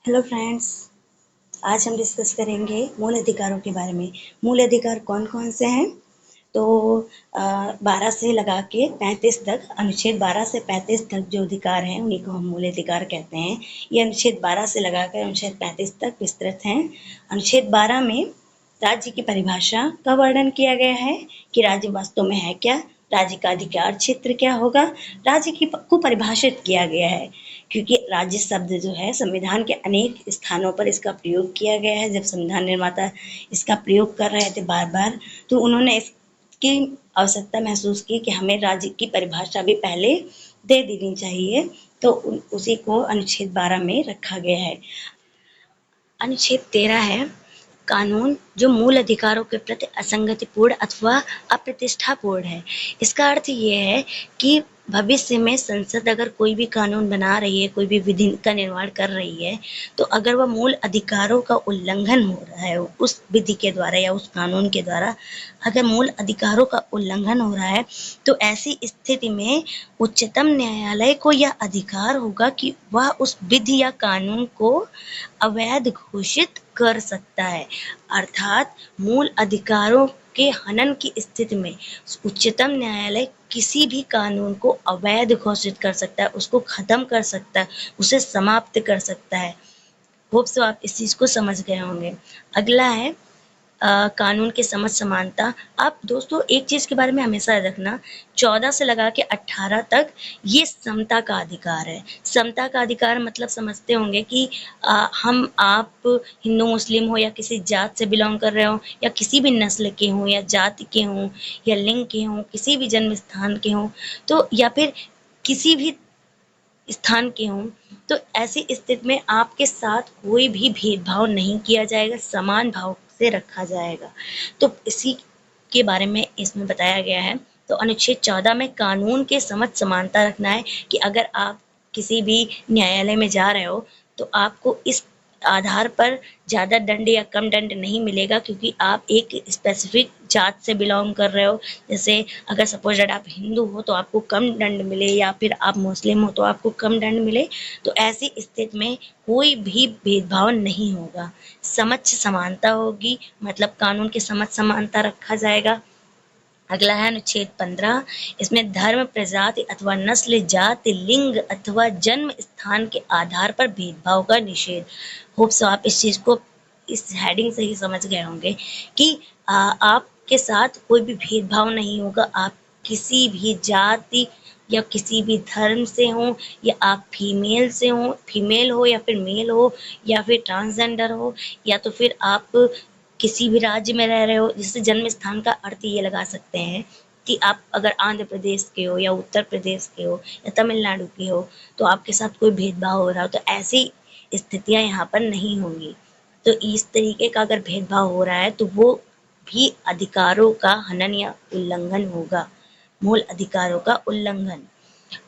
Hello friends, आज हम discuss करेंगे मूल अधिकारों के बारे में। मूल अधिकार कौन कौन से हैं? तो 12 से लगा के 35 तक, अनुच्छेद 12 से 35 तक जो अधिकार हैं उन्हीं को हम मूल अधिकार कहते हैं। ये अनुच्छेद 12 से लगाकर अनुच्छेद 35 तक विस्तृत हैं। अनुच्छेद 12 में राज्य की परिभाषा का वर्णन किया गया है कि राज्य वास्तव में है क्या, राज्य का अधिकार क्षेत्र क्या होगा, राज्य को परिभाषित किया गया है। क्योंकि राज्य शब्द जो है संविधान के अनेक स्थानों पर इसका प्रयोग किया गया है। जब संविधान निर्माता इसका प्रयोग कर रहे थे बार बार, तो उन्होंने इसकी आवश्यकता महसूस की कि हमें राज्य की परिभाषा भी पहले दे देनी चाहिए, तो उसी को अनुच्छेद 12 में रखा गया है। अनुच्छेद 13 है कानून जो मूल अधिकारों के प्रति असंगतिपूर्ण अथवा अप्रतिष्ठापूर्ण है। इसका अर्थ ये है कि भविष्य में संसद अगर कोई भी कानून बना रही है, कोई भी विधि का निर्माण कर रही है, तो अगर वह मूल अधिकारों का उल्लंघन हो रहा है उस विधि के द्वारा या उस कानून के द्वारा, अगर मूल अधिकारों का उल्लंघन हो रहा है, तो ऐसी स्थिति में उच्चतम न्यायालय को यह अधिकार होगा कि वह उस विधि या कानून को अवैध घोषित कर सकता है। अर्थात मूल अधिकारों के हनन की स्थिति में उच्चतम न्यायालय किसी भी कानून को अवैध घोषित कर सकता है, उसको खत्म कर सकता है, उसे समाप्त कर सकता है। होप सो आप इस चीज को समझ गए होंगे। अगला है कानून की समझ समानता। आप दोस्तों एक चीज के बारे में हमेशा याद रखना, 14 से लगा के 18 तक ये समता का अधिकार है। समता का अधिकार मतलब समझते होंगे कि हम आप हिंदू मुस्लिम हो या किसी जात से बिलोंग कर रहे हो या किसी भी नस्ल के हों या जाति के हों या लिंग के हों, किसी भी जन्म स्थान के हों, तो या फिर किसी भी स्थान के हों, तो ऐसी स्थिति में आपके साथ कोई भी भेदभाव नहीं किया जाएगा, समान भाव से रखा जाएगा। तो इसी के बारे में इसमें बताया गया है। तो अनुच्छेद 14 में कानून के समझ समानता रखना है कि अगर आप किसी भी न्यायालय में जा रहे हो, तो आपको इस आधार पर ज़्यादा दंड या कम दंड नहीं मिलेगा क्योंकि आप एक स्पेसिफिक जात से बिलोंग कर रहे हो। जैसे अगर सपोज दैट आप हिंदू हो तो आपको कम दंड मिले, या फिर आप मुस्लिम हो तो आपको कम दंड मिले। तो ऐसी स्थिति में कोई भी भेदभाव नहीं होगा, समझ समानता होगी, मतलब कानून की समझ समानता रखा जाएगा। अगला है अनुच्छेद 15। इसमें धर्म, प्रजाति अथवा नस्ल, जाति, लिंग अथवा जन्म स्थान के आधार पर भेदभाव का निषेध। होप सो आप इस चीज को इस हेडिंग से ही समझ गए होंगे कि आपके साथ कोई भी भेदभाव नहीं होगा। आप किसी भी जाति या किसी भी धर्म से हो, या आप फीमेल हो या फिर मेल हो, या फिर ट्रांसजेंडर हो, या तो फिर आप किसी भी राज्य में रह रहे हो। जैसे जन्म स्थान का अर्थ ये लगा सकते हैं कि आप अगर आंध्र प्रदेश के हो या उत्तर प्रदेश के हो या तमिलनाडु के हो, तो आपके साथ कोई भेदभाव हो रहा हो, तो ऐसी स्थितियां यहाँ पर नहीं होंगी। तो इस तरीके का अगर भेदभाव हो रहा है तो वो भी अधिकारों का हनन या उल्लंघन होगा, मूल अधिकारों का उल्लंघन।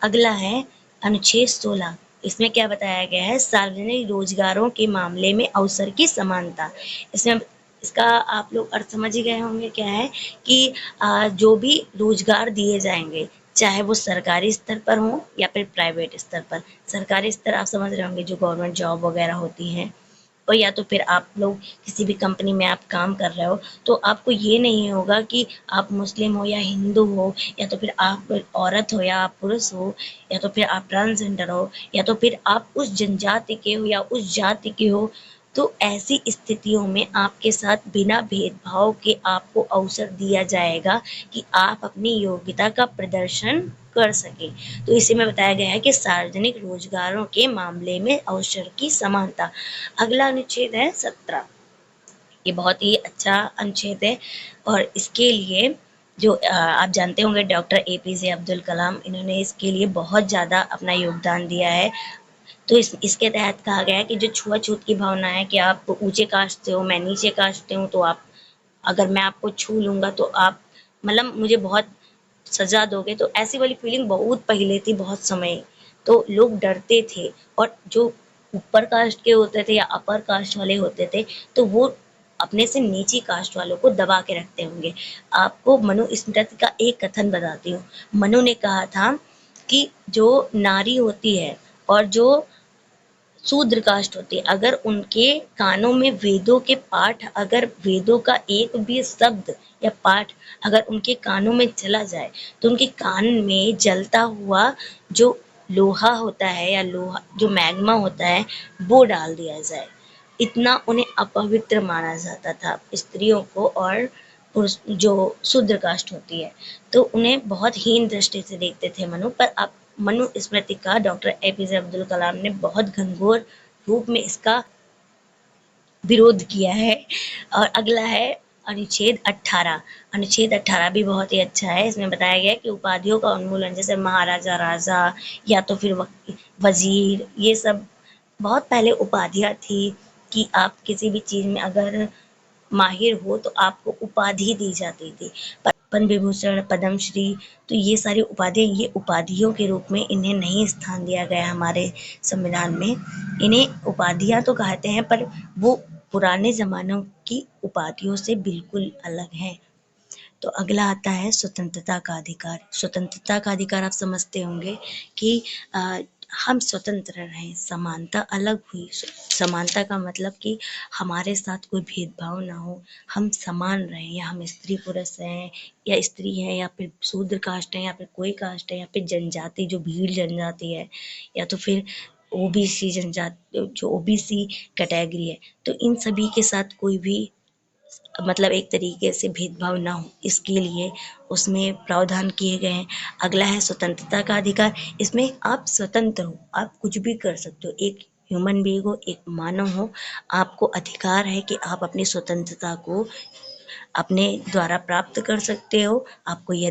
अगला है अनुच्छेद 16। इसमें क्या बताया गया है, सार्वजनिक रोजगारों के मामले में अवसर की समानता। इसमें इसका आप लोग अर्थ समझ ही गए होंगे क्या है कि जो भी रोजगार दिए जाएंगे, चाहे वो सरकारी स्तर पर हो या फिर प्राइवेट स्तर पर। सरकारी स्तर आप समझ रहे होंगे जो गवर्नमेंट जॉब वगैरह होती हैं, और या तो फिर आप लोग किसी भी कंपनी में आप काम कर रहे हो, तो आपको ये नहीं होगा कि आप मुस्लिम हो या हिंदू हो, या तो फिर आप औरत हो या आप पुरुष हो, या तो फिर आप ट्रांसजेंडर हो, या तो फिर आप उस जनजाति के हो या उस जाति के हो। तो ऐसी स्थितियों में आपके साथ बिना भेदभाव के आपको अवसर दिया जाएगा कि आप अपनी योग्यता का प्रदर्शन कर सके। तो इसी में बताया गया है कि सार्वजनिक रोजगारों के मामले में अवसर की समानता। अगला अनुच्छेद है 17। ये बहुत ही अच्छा अनुच्छेद है, और इसके लिए जो आप जानते होंगे डॉक्टर एपीजे अब्दुल कलाम, इन्होंने इसके लिए बहुत ज़्यादा अपना योगदान दिया है। तो इसके तहत कहा गया है कि जो छुआछूत की भावना है कि आप ऊंचे कास्ट से हो, मैं नीचे कास्ट से हूँ, तो आप अगर मैं आपको छू लूँगा तो आप मतलब मुझे बहुत सजा दोगे, तो ऐसी वाली फीलिंग बहुत पहले थी, बहुत समय। तो लोग डरते थे, और जो ऊपर कास्ट के होते थे या अपर कास्ट वाले होते थे, तो वो अपने से नीची कास्ट वालों को दबा के रखते होंगे। आपको मनुस्मृति का एक कथन बताती हूँ। मनु ने कहा था कि जो नारी होती है और जो शूद्र कास्ट होती है, अगर उनके कानों में वेदों के पाठ, अगर वेदों का एक भी शब्द या पाठ अगर उनके कानों में चला जाए तो उनके कान में जलता हुआ जो लोहा होता है या लोहा जो मैग्मा होता है वो डाल दिया जाए। इतना उन्हें अपवित्र माना जाता था स्त्रियों को, और पुरुष जो शूद्र कास्ट होती है तो उन्हें बहुत हीन दृष्टि से देखते थे मनु पर। अब मनुस्मृति का डॉक्टर एपीजे अब्दुल कलाम ने बहुत घनघोर रूप में इसका विरोध किया है। और अगला है अनुच्छेद 18। अनुच्छेद 18 भी बहुत ही अच्छा है। इसमें बताया गया है कि उपाधियों का उन्मूलन, जैसे महाराजा, राजा या तो फिर वजीर, ये सब बहुत पहले उपाधियाँ थी कि आप किसी भी चीज़ में अगर माहिर हो तो आपको उपाधि दी जाती थी, पद्म विभूषण, पद्मश्री, तो ये सारी उपाधियाँ, ये उपाधियों के रूप में इन्हें नहीं स्थान दिया गया हमारे संविधान में। इन्हें उपाधियाँ तो कहते हैं पर वो पुराने ज़मानों की उपाधियों से बिल्कुल अलग हैं। तो अगला आता है स्वतंत्रता का अधिकार। स्वतंत्रता का अधिकार आप समझते होंगे कि हम स्वतंत्र रहें, समानता अलग हुई। समानता का मतलब कि हमारे साथ कोई भेदभाव ना हो, हम समान रहें, या हम स्त्री पुरुष हैं या स्त्री हैं या फिर शूद्र कास्ट है या फिर कोई कास्ट है या फिर जनजाति जो भील जनजाति है या तो फिर ओबीसी जनजाति जो ओबीसी कैटेगरी है, तो इन सभी के साथ कोई भी मतलब एक तरीके से भेदभाव ना हो, इसके लिए उसमें प्रावधान किए गए हैं। अगला है स्वतंत्रता का अधिकार। इसमें आप स्वतंत्र हो, आप कुछ भी कर सकते हो, एक ह्यूमन बीइंग हो, एक मानव हो, आपको अधिकार है कि आप अपनी स्वतंत्रता को अपने द्वारा प्राप्त कर सकते हो। आपको यह